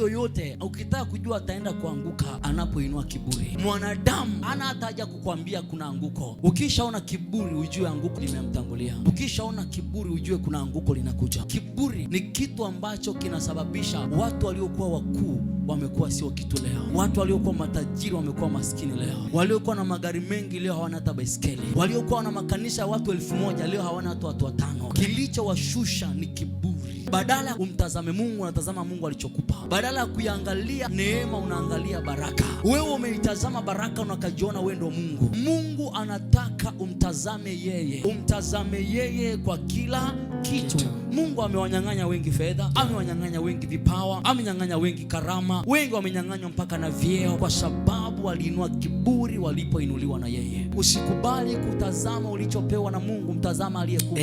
yoyote ukitaka kujua ataenda kuanguka anapoinua kiburi. Mwanadamu hana hata haja kukwambia kuna anguko. Ukishaona kiburi ujue anguko limemtangulia. Ukishaona kiburi ujue kuna anguko linakuja. Kiburi ni kitu ambacho kinasababisha watu waliokuwa wakuu wamekuwa sio kitu leo. Watu waliokuwa matajiri wamekuwa maskini leo. Waliokuwa na magari mengi leo hawana hata baiskeli. Waliokuwa na makanisa watu 1000 leo hawana hata watu 5. Kilichowashusha ni kiburi. Badala ya umtazame Mungu unatazama Mungu alichokupa. Badala ya kuiangalia neema unaangalia baraka. Wewe umeitazama baraka unakajiona wewe ndio Mungu. Mungu anataka umtazame yeye. Umtazame yeye kwa kila kitu. Mungu amewanyang'anya wengi fedha, amewanyang'anya wengi vipawa, amenyang'anya wengi karama, wengi wamenyang'anywa mpaka na vyeo kwa sababu waliinua kiburi walipoinuliwa na yeye. Usikubali kutazama ulichopewa na Mungu, mtazama aliyekupa.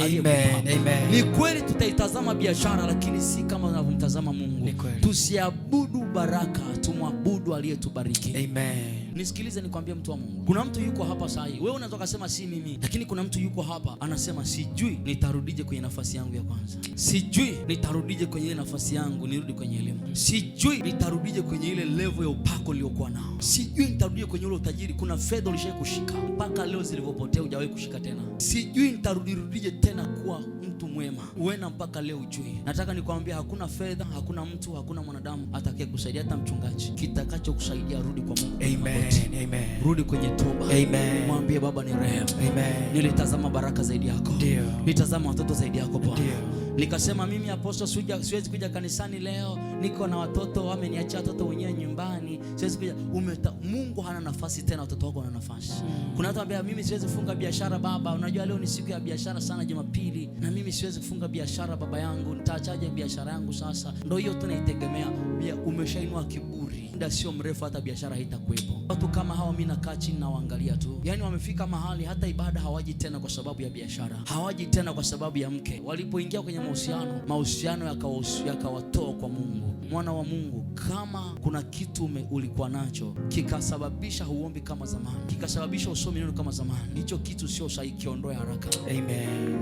Ni kweli tutaitazama biashara lakini si kama unavyomtazama Mungu. Tusiabudu baraka, tumwabudu aliyetubariki. Amen. Nisikilize nikwambie mtu wa Mungu. Kuna mtu yuko hapa saa hii. Wewe unaweza kusema si mimi, lakini kuna mtu yuko hapa anasema sijui nitarudije kwenye nafasi yangu ya kwanza. Sijui nitarudije kwenye ile nafasi yangu nirudi kwenye elimu. Sijui nitarudije kwenye ile level ya upako niliokuwa nao. Sijui nitarudije kwenye ule utajiri. Kuna fedha ulishawahi kushika mpaka leo zilipopotea hujawahi kushika tena. Sijui nitarudije tena kuwa mtu mwema. Uenda mpaka leo ujui. Nataka nikwambie hakuna fedha, hakuna mtu, hakuna mwanadamu atakayekusaidia, hata mchungaji. Kitakachokusaidia rudi kwa Mungu. Amen. Amen. Rudi kwenye toba. Amen. Mwambie Baba ni rehema. Amen. Nilitazama baraka zaidi yako. Ndio. Nilitazama watoto zaidi yako Bwana. Ndio. Nikasema mimi Apostle siwezi kuja kanisani leo. Niko na watoto wameniachia watoto wenyewe nyumbani. Siwezi kuja. Mungu hana nafasi tena, watoto wako wana nafasi. Kuna watu ambao mimi siwezi kufunga biashara baba. Unajua leo ni siku ya biashara sana Jumapili. Na mimi siwezi kufunga biashara baba yangu. Nitaachaje biashara yangu sasa? Ndio hiyo tunaitegemea. Umeshainua kiburi. Muda sio mrefu hata biashara haitakuwepo. Watu kama hawa mimi nakaa chini na waangalia tu. Yaani wamefika mahali hata ibada hawaji tena kwa sababu ya biashara. Hawaji tena kwa sababu ya mke. Walipoingia kwenye mahusiano yakawatoa kwa Mungu. Mwana wa Mungu, kama kuna kitu ulikuwa nacho kikasababisha huombi kama zamani, kikasababisha usomi neno kama zamani, hicho kitu sio sahihi, kiondoe haraka. Amen.